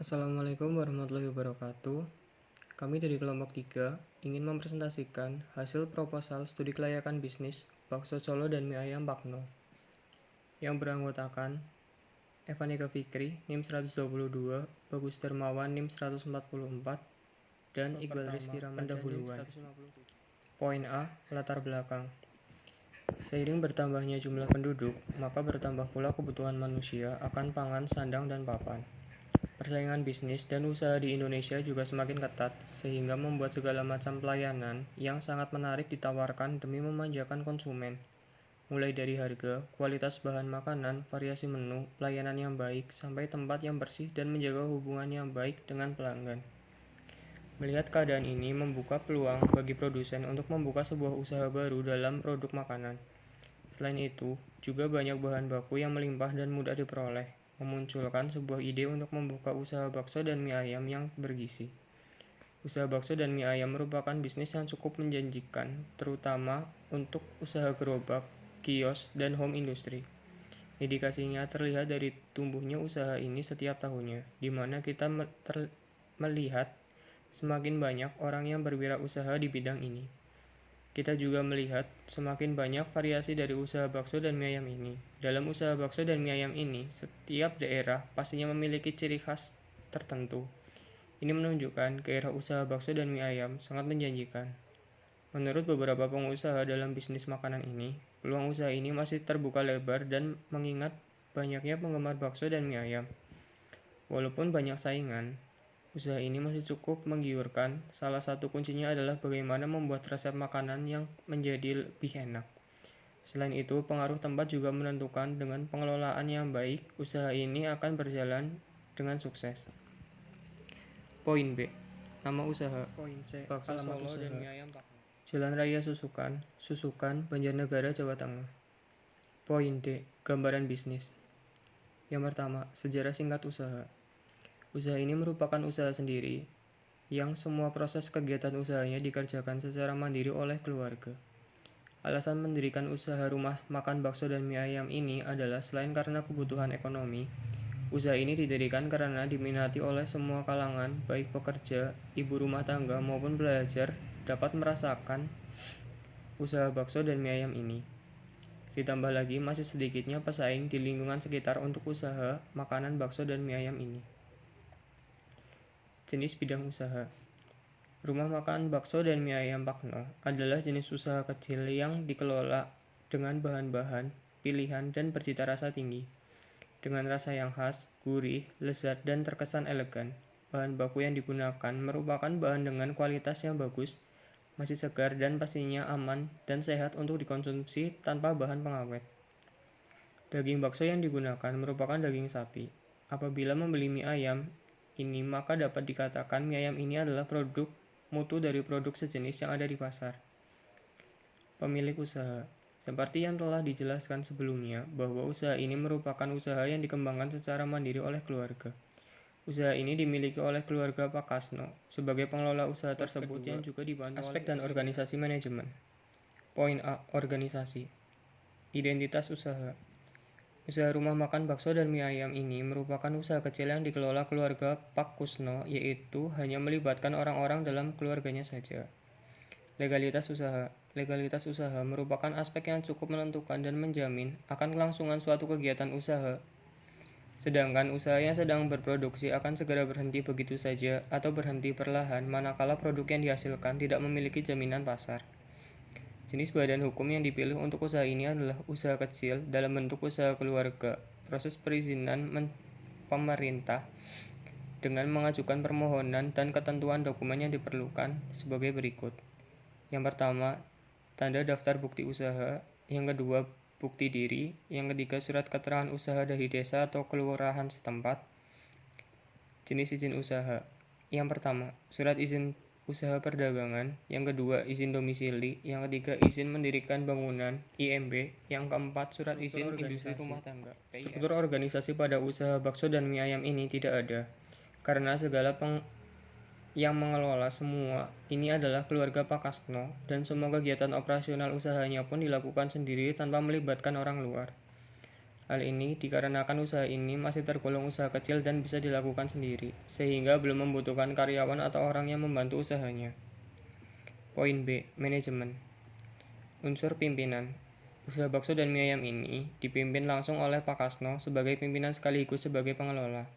Assalamualaikum warahmatullahi wabarakatuh. Kami dari kelompok 3 ingin mempresentasikan hasil proposal studi kelayakan bisnis bakso Solo dan mie ayam Pakno yang beranggotakan Evanika Fikri NIM 122, Bagus Dermawan NIM 144, dan Iqbal Rizky Ramadan pendahuluan. Poin A. Latar belakang. Seiring bertambahnya jumlah penduduk, maka bertambah pula kebutuhan manusia akan pangan, sandang, dan papan. Persaingan bisnis dan usaha di Indonesia juga semakin ketat, sehingga membuat segala macam pelayanan yang sangat menarik ditawarkan demi memanjakan konsumen. Mulai dari harga, kualitas bahan makanan, variasi menu, pelayanan yang baik, sampai tempat yang bersih dan menjaga hubungan yang baik dengan pelanggan. Melihat keadaan ini membuka peluang bagi produsen untuk membuka sebuah usaha baru dalam produk makanan. Selain itu, juga banyak bahan baku yang melimpah dan mudah diperoleh, memunculkan sebuah ide untuk membuka usaha bakso dan mie ayam yang bergizi. Usaha bakso dan mie ayam merupakan bisnis yang cukup menjanjikan, terutama untuk usaha gerobak, kios, dan home industry. Indikasinya terlihat dari tumbuhnya usaha ini setiap tahunnya, di mana kita melihat semakin banyak orang yang berwirausaha di bidang ini. Kita juga melihat semakin banyak variasi dari usaha bakso dan mie ayam ini. Dalam usaha bakso dan mie ayam ini, setiap daerah pastinya memiliki ciri khas tertentu. Ini menunjukkan gairah usaha bakso dan mie ayam sangat menjanjikan. Menurut beberapa pengusaha dalam bisnis makanan ini, peluang usaha ini masih terbuka lebar dan mengingat banyaknya penggemar bakso dan mie ayam. Walaupun banyak saingan, usaha ini masih cukup menggiurkan. Salah satu kuncinya adalah bagaimana membuat resep makanan yang menjadi lebih enak. Selain itu, pengaruh tempat juga menentukan. Dengan pengelolaan yang baik, usaha ini akan berjalan dengan sukses. Poin B. Nama usaha. Poin C. Bakso Solo dan mie ayam Pakno. Jalan Raya Susukan, Susukan, Banjarnegara, Jawa Tengah. Poin D. Gambaran bisnis. Yang pertama, sejarah singkat usaha. Usaha ini merupakan usaha sendiri, yang semua proses kegiatan usahanya dikerjakan secara mandiri oleh keluarga. Alasan mendirikan usaha rumah makan bakso dan mie ayam ini adalah selain karena kebutuhan ekonomi, usaha ini didirikan karena diminati oleh semua kalangan, baik pekerja, ibu rumah tangga, maupun pelajar dapat merasakan usaha bakso dan mie ayam ini. Ditambah lagi masih sedikitnya pesaing di lingkungan sekitar untuk usaha makanan bakso dan mie ayam ini. Jenis bidang usaha. Rumah makan bakso dan mie ayam Pakno adalah jenis usaha kecil yang dikelola dengan bahan-bahan pilihan dan bercita rasa tinggi. Dengan rasa yang khas, gurih, lezat, dan terkesan elegan. Bahan baku yang digunakan merupakan bahan dengan kualitas yang bagus, masih segar dan pastinya aman dan sehat untuk dikonsumsi tanpa bahan pengawet. Daging bakso yang digunakan merupakan daging sapi. Apabila membeli mie ayam ini, maka dapat dikatakan mie ayam ini adalah produk mutu dari produk sejenis yang ada di pasar. Pemilik usaha. Seperti yang telah dijelaskan sebelumnya, bahwa usaha ini merupakan usaha yang dikembangkan secara mandiri oleh keluarga. Usaha ini dimiliki oleh keluarga Pak Kasno sebagai pengelola usaha tersebut yang juga dibantu aspek dan organisasi manajemen. Poin A. Organisasi. Identitas usaha. Usaha rumah makan bakso dan mie ayam ini merupakan usaha kecil yang dikelola keluarga Pak Kusno, yaitu hanya melibatkan orang-orang dalam keluarganya saja. Legalitas usaha. Legalitas usaha merupakan aspek yang cukup menentukan dan menjamin akan kelangsungan suatu kegiatan usaha. Sedangkan usaha yang sedang berproduksi akan segera berhenti begitu saja atau berhenti perlahan manakala produk yang dihasilkan tidak memiliki jaminan pasar. Jenis badan hukum yang dipilih untuk usaha ini adalah usaha kecil dalam bentuk usaha keluarga. Proses perizinan pemerintah dengan mengajukan permohonan dan ketentuan dokumen yang diperlukan sebagai berikut. Yang pertama, tanda daftar bukti usaha. Yang kedua, bukti diri. Yang ketiga, surat keterangan usaha dari desa atau kelurahan setempat. Jenis izin usaha. Yang pertama, surat izin usaha perdagangan. Yang kedua, izin domisili. Yang ketiga, izin mendirikan bangunan (IMB). Yang keempat, surat izin industri rumah tangga (PIR). Struktur organisasi pada usaha bakso dan mie ayam ini tidak ada, karena segala yang mengelola semua ini adalah keluarga Pak Kasno, dan semua kegiatan operasional usahanya pun dilakukan sendiri tanpa melibatkan orang luar. Hal ini dikarenakan usaha ini masih tergolong usaha kecil dan bisa dilakukan sendiri, sehingga belum membutuhkan karyawan atau orang yang membantu usahanya. Poin B. Manajemen. Unsur pimpinan. Usaha bakso dan mie ayam ini dipimpin langsung oleh Pak Kasno sebagai pimpinan sekaligus sebagai pengelola.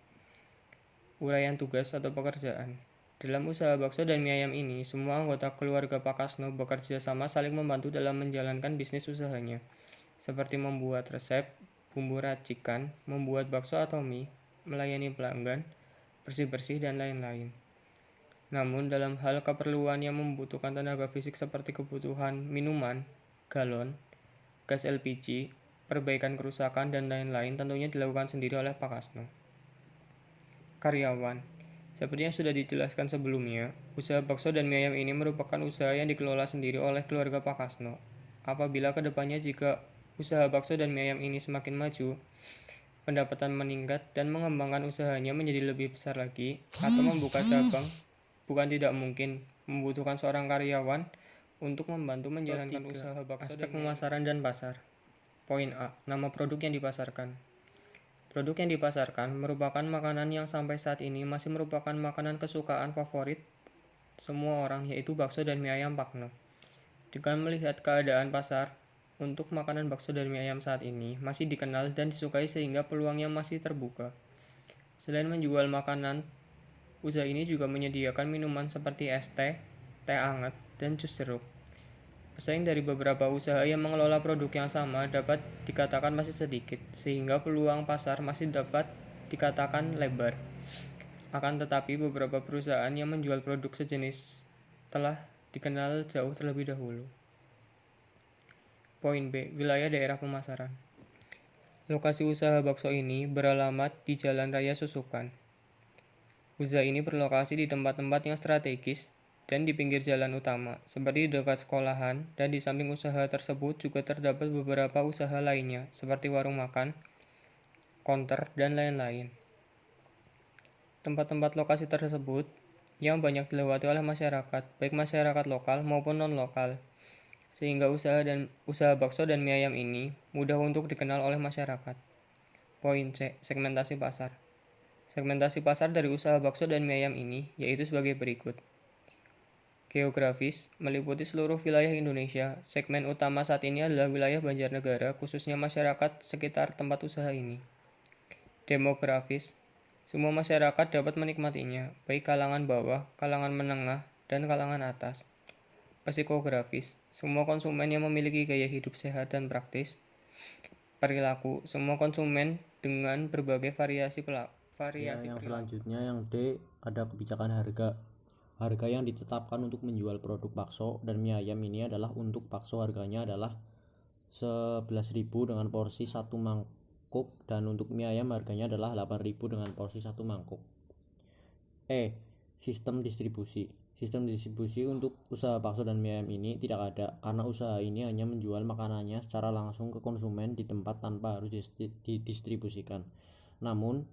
Uraian tugas atau pekerjaan. Dalam usaha bakso dan mie ayam ini, semua anggota keluarga Pak Kasno bekerja sama saling membantu dalam menjalankan bisnis usahanya, seperti membuat resep, bumbu racikan, membuat bakso atau mie, melayani pelanggan, bersih-bersih, dan lain-lain. Namun, dalam hal keperluan yang membutuhkan tenaga fisik seperti kebutuhan minuman, galon, gas LPG, perbaikan kerusakan, dan lain-lain tentunya dilakukan sendiri oleh Pak Kasno. Karyawan. Seperti yang sudah dijelaskan sebelumnya, usaha bakso dan mie ayam ini merupakan usaha yang dikelola sendiri oleh keluarga Pak Kasno. Apabila kedepannya jika usaha bakso dan mie ayam ini semakin maju, pendapatan meningkat dan mengembangkan usahanya menjadi lebih besar lagi, atau membuka cabang, bukan tidak mungkin membutuhkan seorang karyawan untuk membantu menjalankan usaha bakso. Aspek pemasaran dan pasar. Poin A. Nama produk yang dipasarkan. Produk yang dipasarkan merupakan makanan yang sampai saat ini masih merupakan makanan kesukaan favorit semua orang, yaitu bakso dan mie ayam Pakno. Dengan melihat keadaan pasar untuk makanan bakso dan mie ayam saat ini masih dikenal dan disukai sehingga peluangnya masih terbuka. Selain menjual makanan, usaha ini juga menyediakan minuman seperti es teh, teh hangat, dan jus jeruk. Pesaing dari beberapa usaha yang mengelola produk yang sama dapat dikatakan masih sedikit, sehingga peluang pasar masih dapat dikatakan lebar. Akan tetapi beberapa perusahaan yang menjual produk sejenis telah dikenal jauh terlebih dahulu. Poin B. Wilayah daerah pemasaran. Lokasi usaha bakso ini beralamat di Jalan Raya Susukan. Usaha ini berlokasi di tempat-tempat yang strategis dan di pinggir jalan utama, seperti di dekat sekolahan, dan di samping usaha tersebut juga terdapat beberapa usaha lainnya, seperti warung makan, konter, dan lain-lain. Tempat-tempat lokasi tersebut yang banyak dilewati oleh masyarakat, baik masyarakat lokal maupun non-lokal, sehingga usaha bakso dan mie ayam ini mudah untuk dikenal oleh masyarakat. Poin C. Segmentasi pasar. Segmentasi pasar dari usaha bakso dan mie ayam ini yaitu sebagai berikut. Geografis, meliputi seluruh wilayah Indonesia. Segmen utama saat ini adalah wilayah Banjarnegara, khususnya masyarakat sekitar tempat usaha ini. Demografis, semua masyarakat dapat menikmatinya, baik kalangan bawah, kalangan menengah, dan kalangan atas. Psikografis, semua konsumen yang memiliki gaya hidup sehat dan praktis. Perilaku, semua konsumen dengan berbagai variasi yang selanjutnya yang D ada kebijakan harga. Harga yang ditetapkan untuk menjual produk bakso dan mie ayam ini adalah untuk bakso harganya adalah 11.000 dengan porsi 1 mangkuk, dan untuk mie ayam harganya adalah 8.000 dengan porsi 1 mangkuk. E. Sistem distribusi. Sistem distribusi untuk usaha bakso dan mie ayam ini tidak ada, karena usaha ini hanya menjual makanannya secara langsung ke konsumen di tempat tanpa harus didistribusikan. Namun,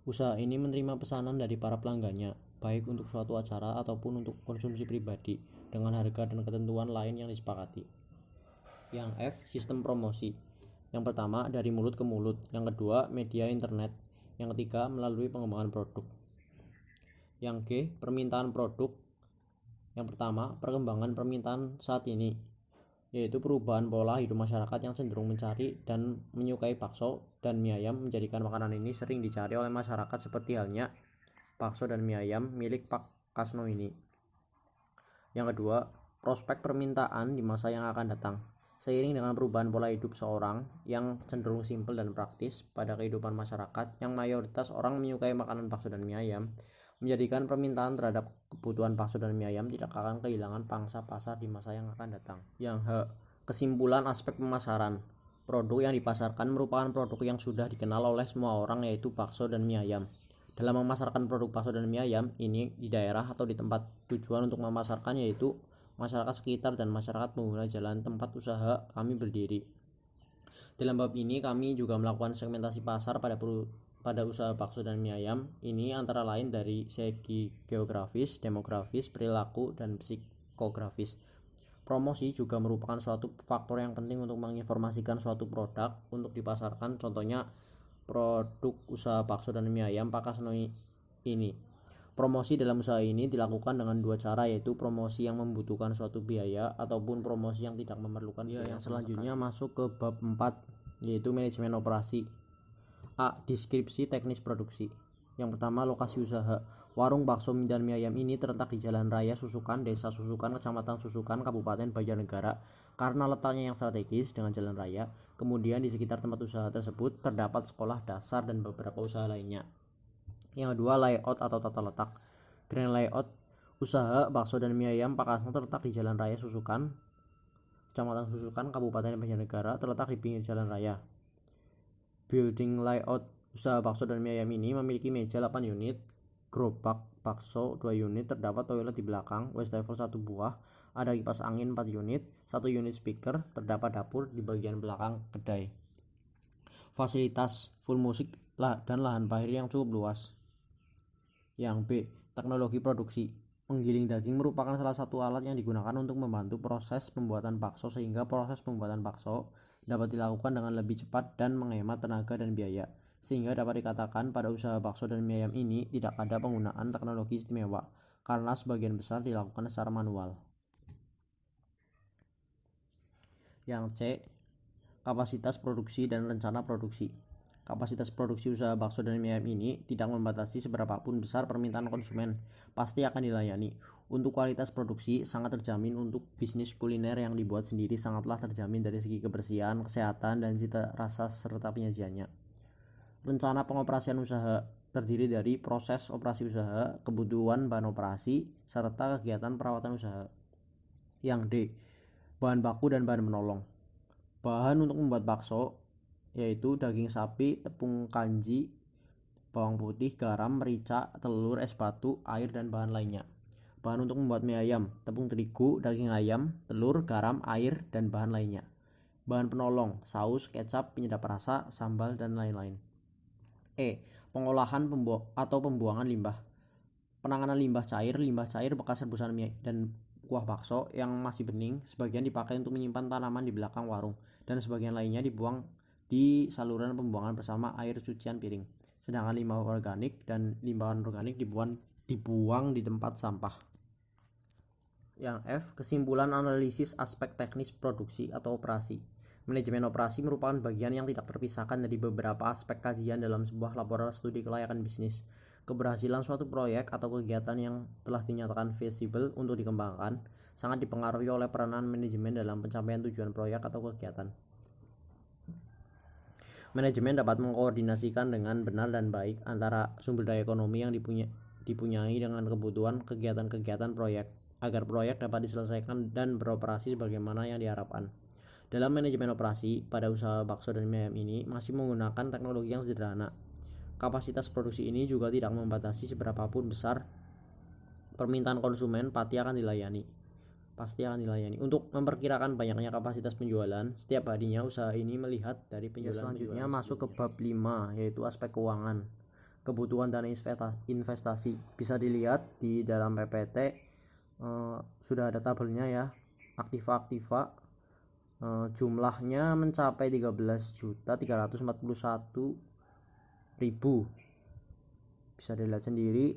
usaha ini menerima pesanan dari para pelanggannya, baik untuk suatu acara ataupun untuk konsumsi pribadi, dengan harga dan ketentuan lain yang disepakati. Yang F. Sistem promosi. Yang pertama, dari mulut ke mulut. Yang kedua, media internet. Yang ketiga, melalui pengembangan produk. Yang G. Permintaan produk. Yang pertama, perkembangan permintaan saat ini, yaitu perubahan pola hidup masyarakat yang cenderung mencari dan menyukai bakso dan mie ayam, menjadikan makanan ini sering dicari oleh masyarakat, seperti halnya bakso dan mie ayam milik Pak Kasno ini. Yang kedua, prospek permintaan di masa yang akan datang. Seiring dengan perubahan pola hidup seorang yang cenderung simpel dan praktis pada kehidupan masyarakat, yang mayoritas orang menyukai makanan bakso dan mie ayam, menjadikan permintaan terhadap kebutuhan bakso dan mie ayam tidak akan kehilangan pangsa pasar di masa yang akan datang. Yang H. Kesimpulan aspek pemasaran. Produk yang dipasarkan merupakan produk yang sudah dikenal oleh semua orang, yaitu bakso dan mie ayam. Dalam memasarkan produk bakso dan mie ayam ini di daerah atau di tempat tujuan untuk memasarkan, yaitu masyarakat sekitar dan masyarakat pengguna jalan tempat usaha kami berdiri. Dalam bab ini kami juga melakukan segmentasi pasar pada usaha bakso dan mie ayam ini, antara lain dari segi geografis, demografis, perilaku, dan psikografis. Promosi juga merupakan suatu faktor yang penting untuk menginformasikan suatu produk untuk dipasarkan. Contohnya produk usaha bakso dan mie ayam Pakasno ini. Promosi dalam usaha ini dilakukan dengan dua cara, yaitu promosi yang membutuhkan suatu biaya ataupun promosi yang tidak memerlukan biaya. Yang selanjutnya masuk ke bab 4, yaitu manajemen operasi. A. Deskripsi teknis produksi. Yang pertama, lokasi usaha. Warung bakso dan mie ayam ini terletak di Jalan Raya Susukan, Desa Susukan, Kecamatan Susukan, Kabupaten Banjarnegara. Karena letaknya yang strategis dengan jalan raya, kemudian di sekitar tempat usaha tersebut terdapat sekolah dasar dan beberapa usaha lainnya. Yang kedua, layout atau tata letak. Grand layout usaha bakso dan mie ayam Pakasno terletak di Jalan Raya Susukan, Kecamatan Susukan, Kabupaten Banjarnegara, terletak di pinggir jalan raya. Building layout usaha bakso dan mie ayam ini memiliki meja 8 unit, gerobak bakso 2 unit, terdapat toilet di belakang, wastafel 1 buah, ada kipas angin 4 unit, 1 unit speaker, terdapat dapur di bagian belakang kedai. Fasilitas full musik dan lahan parkir yang cukup luas. Yang B. Teknologi produksi. Penggiling daging merupakan salah satu alat yang digunakan untuk membantu proses pembuatan bakso, sehingga proses pembuatan bakso dapat dilakukan dengan lebih cepat dan menghemat tenaga dan biaya. Sehingga dapat dikatakan pada usaha bakso dan mie ayam ini tidak ada penggunaan teknologi istimewa, karena sebagian besar dilakukan secara manual. Yang C. Kapasitas produksi dan rencana produksi. Kapasitas produksi usaha bakso dan mie ayam ini tidak membatasi seberapapun besar permintaan konsumen, pasti akan dilayani. Untuk kualitas produksi sangat terjamin. Untuk bisnis kuliner yang dibuat sendiri sangatlah terjamin dari segi kebersihan, kesehatan, dan cita rasa serta penyajiannya. Rencana pengoperasian usaha terdiri dari proses operasi usaha, kebutuhan bahan operasi, serta kegiatan perawatan usaha. Yang D. Bahan baku dan bahan penolong. Bahan untuk membuat bakso yaitu daging sapi, tepung kanji, bawang putih, garam, merica, telur, es batu, air, dan bahan lainnya. Bahan untuk membuat mie ayam, tepung terigu, daging ayam, telur, garam, air, dan bahan lainnya. Bahan penolong, saus, kecap, penyedap rasa, sambal, dan lain-lain. E. Pengolahan atau pembuangan limbah. Penanganan limbah cair bekas rebusan mie dan kuah bakso yang masih bening, sebagian dipakai untuk menyimpan tanaman di belakang warung, dan sebagian lainnya dibuang di saluran pembuangan bersama air cucian piring. Sedangkan limbah organik dan limbah organik dibuang di tempat sampah. Yang F. Kesimpulan analisis aspek teknis produksi atau operasi. Manajemen operasi merupakan bagian yang tidak terpisahkan dari beberapa aspek kajian dalam sebuah laporan studi kelayakan bisnis. Keberhasilan suatu proyek atau kegiatan yang telah dinyatakan feasible untuk dikembangkan sangat dipengaruhi oleh peranan manajemen dalam pencapaian tujuan proyek atau kegiatan. Manajemen dapat mengkoordinasikan dengan benar dan baik antara sumber daya ekonomi yang dipunyai dengan kebutuhan kegiatan-kegiatan proyek, agar proyek dapat diselesaikan dan beroperasi sebagaimana yang diharapkan. Dalam manajemen operasi, pada usaha bakso dan mie ayam ini masih menggunakan teknologi yang sederhana. Kapasitas produksi ini juga tidak membatasi seberapapun besar permintaan konsumen, pasti akan dilayani. Untuk memperkirakan banyaknya kapasitas penjualan, setiap harinya usaha ini melihat dari penjualan. Selanjutnya masuk ke bab 5, yaitu aspek keuangan. Kebutuhan dana investasi bisa dilihat di dalam PPT. Sudah ada tabelnya ya. Aktiva jumlahnya mencapai 13.341.000. Bisa dilihat sendiri,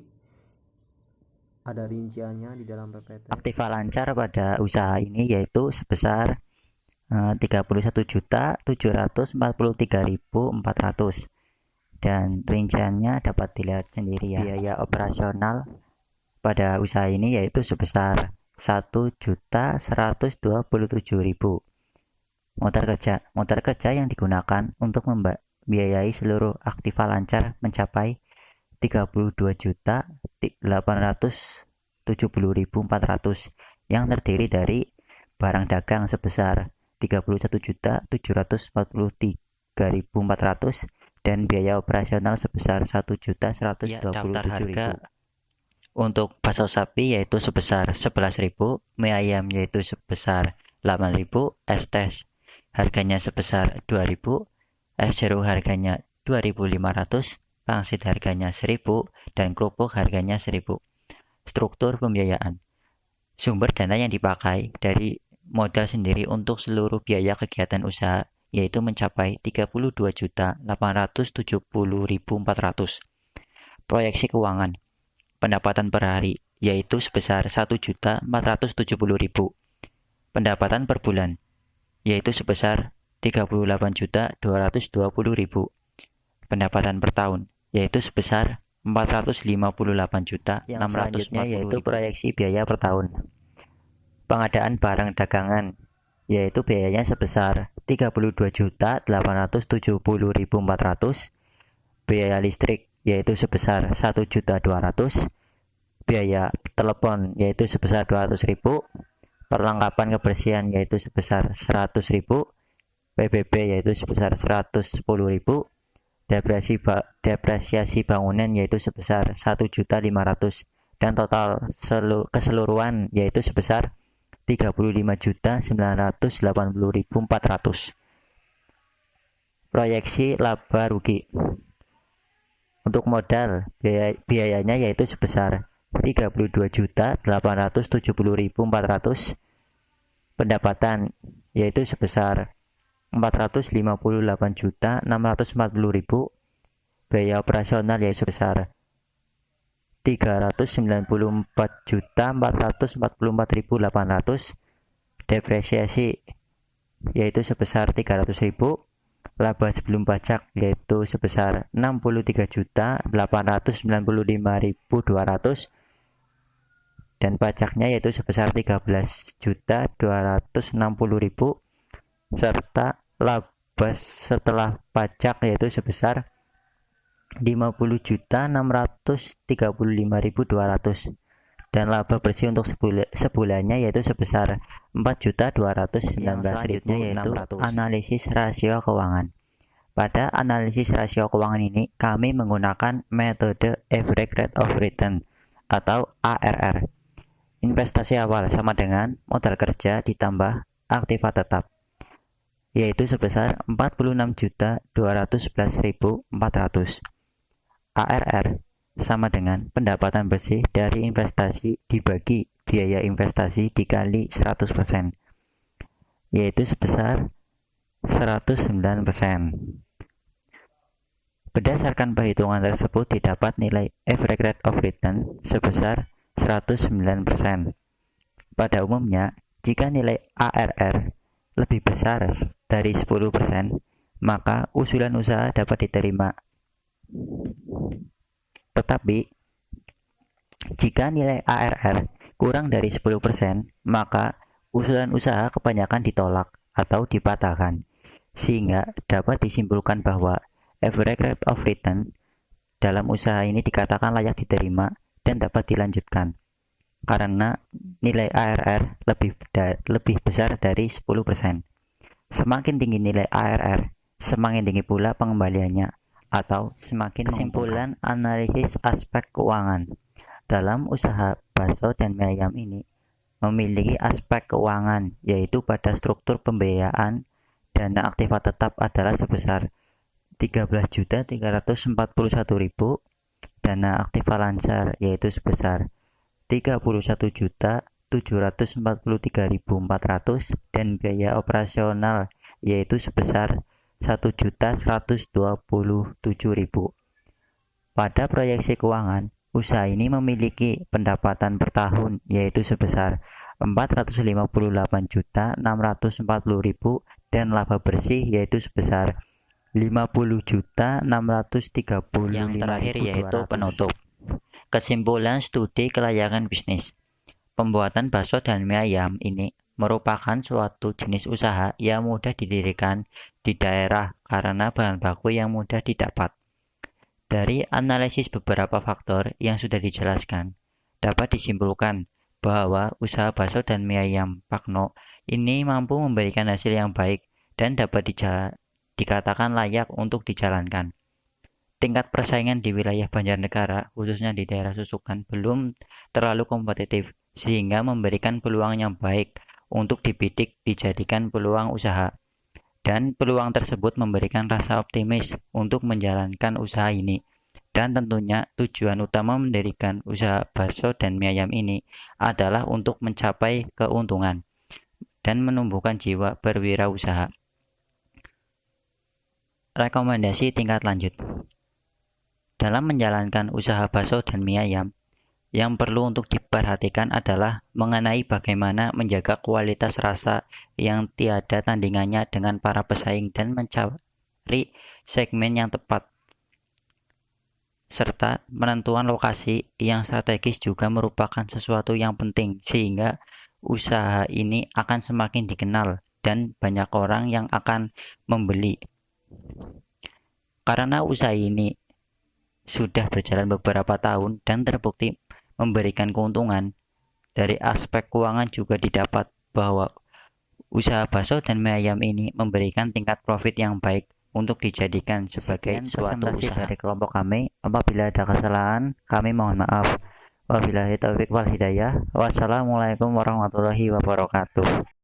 ada rinciannya di dalam PPT. Aktiva lancar pada usaha ini yaitu sebesar 31.743.400, dan rinciannya dapat dilihat sendiri ya. Biaya operasional pada usaha ini yaitu sebesar 1.127.000. Motor kerja yang digunakan untuk membiayai seluruh aktiva lancar mencapai 32.870.400 yang terdiri dari barang dagang sebesar 31.743.400 dan biaya operasional sebesar 1.127.000. Daftar harga untuk bakso sapi yaitu sebesar 11.000, mie ayam yaitu sebesar 8.000, es teh harganya sebesar 2.000, es jeruk harganya 2.500, pangsit harganya 1.000, dan kerupuk harganya 1.000. Struktur pembiayaan. Sumber dana yang dipakai dari modal sendiri untuk seluruh biaya kegiatan usaha yaitu mencapai 32.870.400. Proyeksi keuangan pendapatan per hari yaitu sebesar 1.470.000. Pendapatan per bulan yaitu sebesar 38.220.000. Pendapatan per tahun yaitu sebesar 458.640.000. Yang selanjutnya yaitu proyeksi biaya per tahun. Pengadaan barang dagangan yaitu biayanya sebesar 32.870.400. Biaya listrik yaitu sebesar 1.200.000. Biaya telepon yaitu sebesar 200.000. Perlengkapan kebersihan yaitu sebesar 100.000. PBB yaitu sebesar 110.000. Depresiasi bangunan yaitu sebesar 1.500.000 dan total keseluruhan yaitu sebesar 35.980.400. Proyeksi laba rugi. Untuk modal biayanya yaitu sebesar 32.870.400. Pendapatan yaitu sebesar 458.640.000. Biaya operasional yaitu sebesar 394.444.800. Depresiasi yaitu sebesar 300.000. Laba sebelum pajak yaitu sebesar 63.895.200 dan pajaknya yaitu sebesar 13.260.000 serta laba setelah pajak yaitu sebesar 50.635.200 dan laba bersih untuk sebulannya yaitu sebesar 4.219.600. Yaitu analisis rasio keuangan. Pada analisis rasio keuangan ini kami menggunakan metode average rate of return atau ARR. Investasi awal sama dengan modal kerja ditambah aktiva tetap yaitu sebesar 46.211.400. ARR sama dengan pendapatan bersih dari investasi dibagi biaya investasi dikali 100% yaitu sebesar 109%. Berdasarkan perhitungan tersebut didapat nilai average rate of return sebesar 109%. Pada umumnya, jika nilai ARR lebih besar dari 10%, maka usulan usaha dapat diterima. Tetapi, jika nilai ARR kurang dari 10%, maka usulan usaha kebanyakan ditolak atau dipatahkan, sehingga dapat disimpulkan bahwa average rate of return dalam usaha ini dikatakan layak diterima dan dapat dilanjutkan, karena nilai ARR lebih besar dari 10%. Semakin tinggi nilai ARR, semakin tinggi pula pengembaliannya, atau semakin kesimpulan analisis aspek keuangan. Dalam usaha bakso dan mie ayam ini memiliki aspek keuangan, yaitu pada struktur pembiayaan dana aktiva tetap adalah sebesar 13.341.000, dana aktiva lancar yaitu sebesar 31.743.400 dan biaya operasional yaitu sebesar 1.127.000. Pada proyeksi keuangan, usaha ini memiliki pendapatan per tahun yaitu sebesar 458.640.000 dan laba bersih yaitu sebesar 50.635.200. Yang terakhir yaitu penutup. Kesimpulan studi kelayakan bisnis. Pembuatan bakso dan mie ayam ini merupakan suatu jenis usaha yang mudah didirikan di daerah karena bahan baku yang mudah didapat. Dari analisis beberapa faktor yang sudah dijelaskan, dapat disimpulkan bahwa usaha bakso dan mie ayam Pakno ini mampu memberikan hasil yang baik dan dapat dikatakan layak untuk dijalankan. Tingkat persaingan di wilayah Banjarnegara, khususnya di daerah Susukan, belum terlalu kompetitif, sehingga memberikan peluang yang baik untuk dibidik dijadikan peluang usaha. Dan peluang tersebut memberikan rasa optimis untuk menjalankan usaha ini. Dan tentunya tujuan utama mendirikan usaha bakso dan mie ayam ini adalah untuk mencapai keuntungan. dan menumbuhkan jiwa berwirausaha. Rekomendasi tingkat lanjut. Dalam menjalankan usaha bakso dan mie ayam, yang perlu untuk diperhatikan adalah mengenai bagaimana menjaga kualitas rasa yang tiada tandingannya dengan para pesaing dan mencari segmen yang tepat. Serta penentuan lokasi yang strategis juga merupakan sesuatu yang penting sehingga usaha ini akan semakin dikenal dan banyak orang yang akan membeli. Karena usaha ini sudah berjalan beberapa tahun dan terbukti memberikan keuntungan, dari aspek keuangan juga didapat bahwa usaha bakso dan mie ayam ini memberikan tingkat profit yang baik untuk dijadikan sebagai suatu usaha. Dari kelompok kami, apabila ada kesalahan, kami mohon maaf. Wabillahi taufiq wal hidayah. Wassalamualaikum warahmatullahi wabarakatuh.